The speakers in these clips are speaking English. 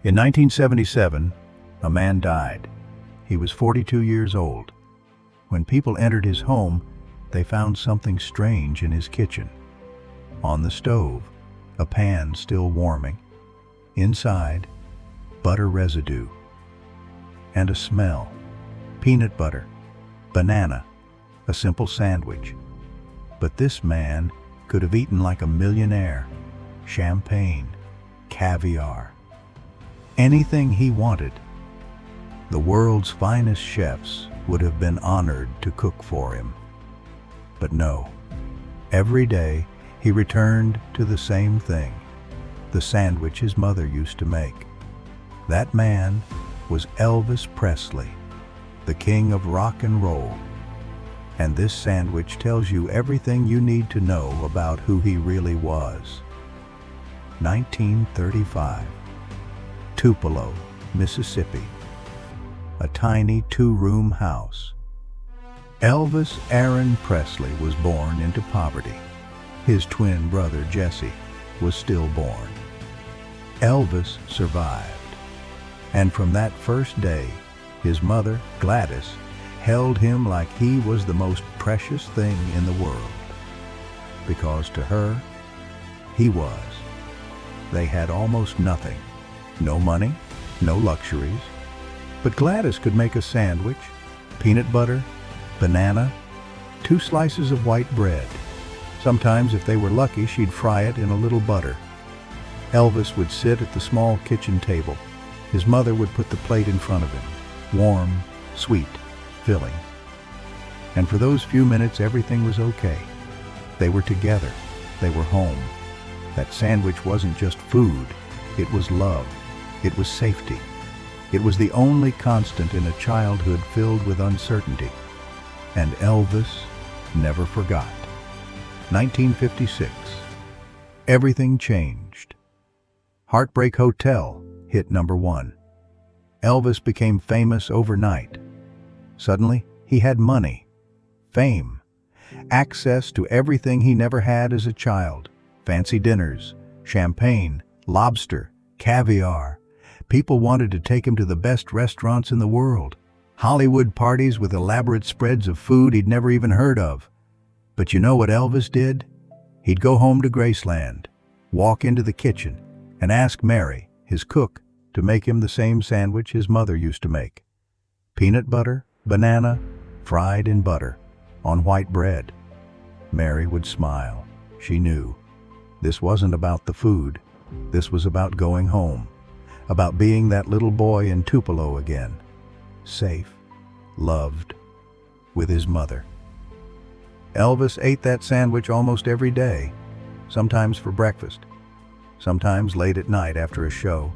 In 1977, a man died. He was 42 years old. When people entered his home, they found something strange in his kitchen. On the stove, a pan still warming. Inside, butter residue. And a smell. Peanut butter, banana, a simple sandwich. But this man could have eaten like a millionaire. Champagne, caviar. Anything he wanted. The world's finest chefs would have been honored to cook for him. But no. Every day, he returned to the same thing, the sandwich his mother used to make. That man was Elvis Presley, the king of rock and roll. And this sandwich tells you everything you need to know about who he really was. 1935. Tupelo, Mississippi. A tiny two-room house. Elvis Aaron Presley was born into poverty. His twin brother, Jesse, was stillborn. Elvis survived. And from that first day, his mother, Gladys, held him like he was the most precious thing in the world. Because to her, he was. They had almost nothing. No money, no luxuries. But Gladys could make a sandwich, peanut butter, banana, 2 slices of white bread. Sometimes, if they were lucky, she'd fry it in a little butter. Elvis would sit at the small kitchen table. His mother would put the plate in front of him, warm, sweet, filling. And for those few minutes, everything was okay. They were together. They were home. That sandwich wasn't just food. It was love. It was safety. It was the only constant in a childhood filled with uncertainty. And Elvis never forgot. 1956. Everything changed. Heartbreak Hotel hit #1. Elvis became famous overnight. Suddenly, he had money, fame, access to everything he never had as a child. Fancy dinners, champagne, lobster, caviar. People wanted to take him to the best restaurants in the world. Hollywood parties with elaborate spreads of food he'd never even heard of. But you know what Elvis did? He'd go home to Graceland, walk into the kitchen, and ask Mary, his cook, to make him the same sandwich his mother used to make. Peanut butter, banana, fried in butter, on white bread. Mary would smile. She knew. This wasn't about the food. This was about going home. About being that little boy in Tupelo again. Safe, loved, with his mother. Elvis ate that sandwich almost every day, sometimes for breakfast, sometimes late at night after a show,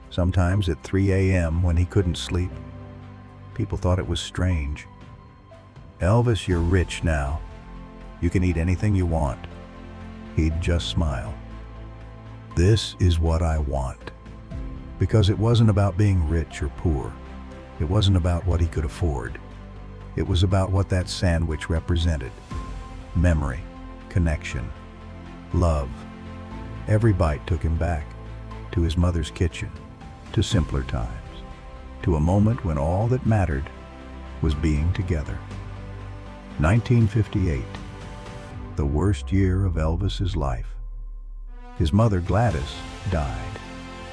sometimes at 3 a.m. when he couldn't sleep. People thought it was strange. Elvis, you're rich now. You can eat anything you want. He'd just smile. This is what I want. Because it wasn't about being rich or poor. It wasn't about what he could afford. It was about what that sandwich represented. Memory, connection, love. Every bite took him back to his mother's kitchen, to simpler times, to a moment when all that mattered was being together. 1958, the worst year of Elvis's life. His mother, Gladys, died.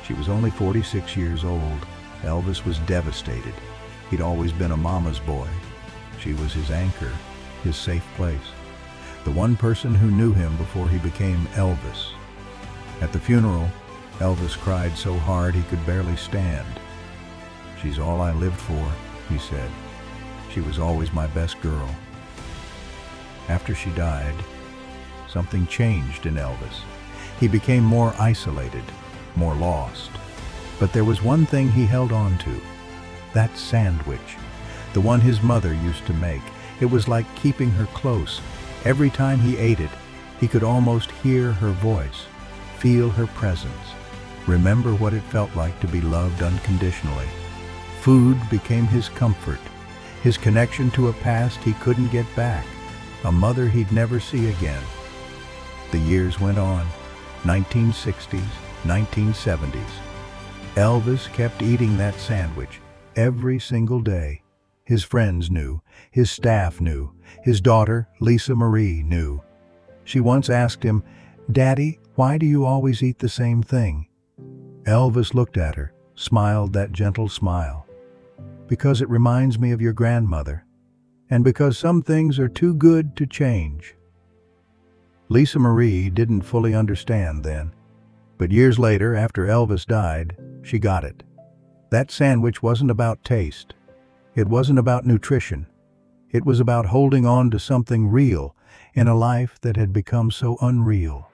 She was only 46 years old. Elvis was devastated. He'd always been a mama's boy. She was his anchor, his safe place. The one person who knew him before he became Elvis. At the funeral, Elvis cried so hard he could barely stand. "She's all I lived for," he said. "She was always my best girl." After she died, something changed in Elvis. He became more isolated, more lost. But there was one thing he held on to. That sandwich. The one his mother used to make. It was like keeping her close. Every time he ate it, he could almost hear her voice, feel her presence, remember what it felt like to be loved unconditionally. Food became his comfort, his connection to a past he couldn't get back, a mother he'd never see again. The years went on, 1960s, 1970s. Elvis kept eating that sandwich every single day. His friends knew, his staff knew, his daughter, Lisa Marie, knew. She once asked him, "Daddy, why do you always eat the same thing?" Elvis looked at her, smiled that gentle smile. "Because it reminds me of your grandmother, and because some things are too good to change." Lisa Marie didn't fully understand then, but years later, after Elvis died, she got it. That sandwich wasn't about taste. It wasn't about nutrition. It was about holding on to something real in a life that had become so unreal.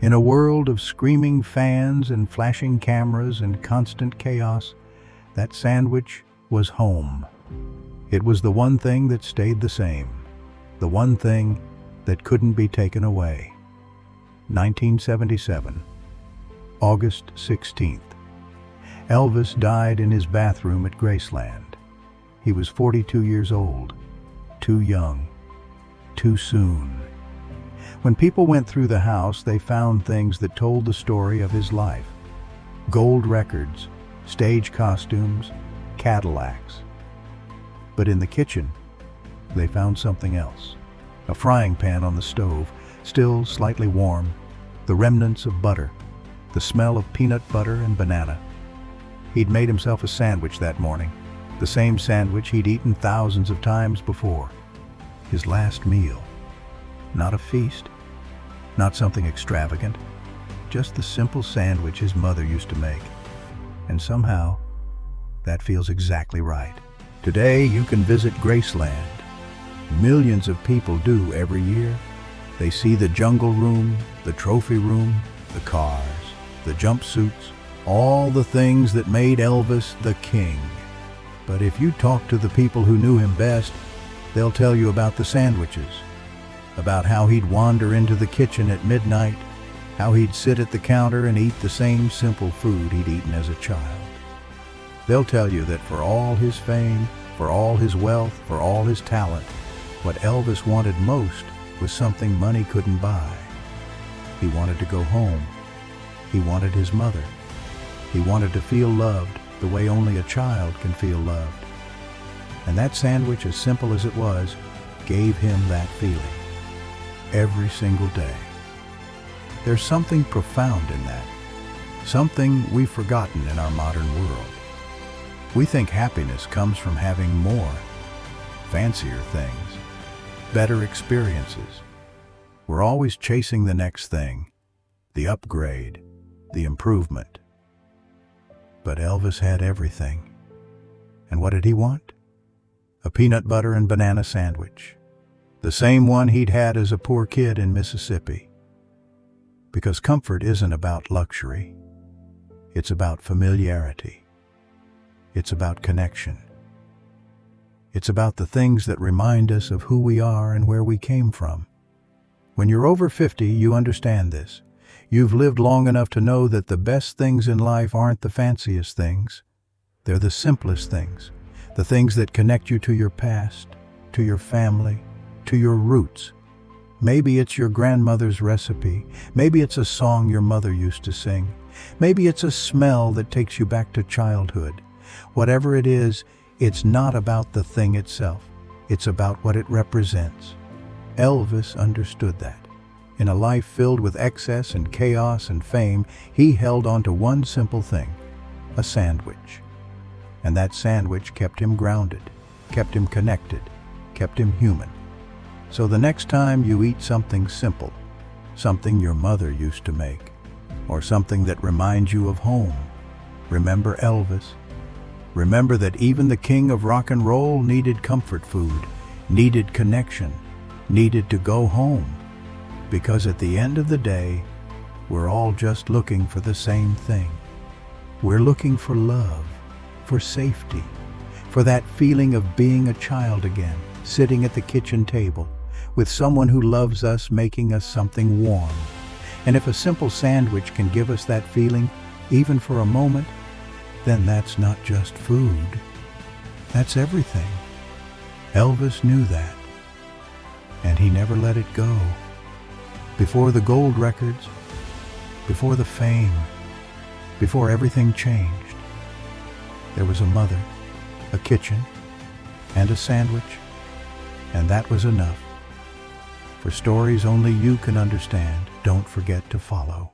In a world of screaming fans and flashing cameras and constant chaos, that sandwich was home. It was the one thing that stayed the same, the one thing that couldn't be taken away. 1977, August 16th. Elvis died in his bathroom at Graceland. He was 42 years old, too young, too soon. When people went through the house, they found things that told the story of his life. Gold records, stage costumes, Cadillacs. But in the kitchen, they found something else. A frying pan on the stove, still slightly warm, the remnants of butter, the smell of peanut butter and banana. He'd made himself a sandwich that morning, the same sandwich he'd eaten thousands of times before. His last meal. Not a feast, not something extravagant, just the simple sandwich his mother used to make. And somehow, that feels exactly right. Today, you can visit Graceland. Millions of people do every year. They see the jungle room, the trophy room, the cars, the jumpsuits, all the things that made Elvis the king. But if you talk to the people who knew him best, they'll tell you about the sandwiches, about how he'd wander into the kitchen at midnight, how he'd sit at the counter and eat the same simple food he'd eaten as a child. They'll tell you that for all his fame, for all his wealth, for all his talent, what Elvis wanted most was something money couldn't buy. He wanted to go home. He wanted his mother. He wanted to feel loved the way only a child can feel loved. And that sandwich, as simple as it was, gave him that feeling every single day. There's something profound in that, something we've forgotten in our modern world. We think happiness comes from having more, fancier things, better experiences. We're always chasing the next thing, the upgrade, the improvement. But Elvis had everything. And what did he want? A peanut butter and banana sandwich, the same one he'd had as a poor kid in Mississippi. Because comfort isn't about luxury. It's about familiarity. It's about connection. It's about the things that remind us of who we are and where we came from. When you're over 50, you understand this. You've lived long enough to know that the best things in life aren't the fanciest things. They're the simplest things, the things that connect you to your past, to your family, to your roots. Maybe it's your grandmother's recipe. Maybe it's a song your mother used to sing. Maybe it's a smell that takes you back to childhood. Whatever it is, it's not about the thing itself. It's about what it represents. Elvis understood that. In a life filled with excess and chaos and fame, he held on to one simple thing, a sandwich. And that sandwich kept him grounded, kept him connected, kept him human. So the next time you eat something simple, something your mother used to make, or something that reminds you of home, remember Elvis. Remember that even the king of rock and roll needed comfort food, needed connection, needed to go home. Because at the end of the day, we're all just looking for the same thing. We're looking for love, for safety, for that feeling of being a child again, sitting at the kitchen table, with someone who loves us, making us something warm. And if a simple sandwich can give us that feeling, even for a moment, then that's not just food. That's everything. Elvis knew that, and he never let it go. Before the gold records, before the fame, before everything changed. There was a mother, a kitchen, and a sandwich, and that was enough. For stories only you can understand, don't forget to follow.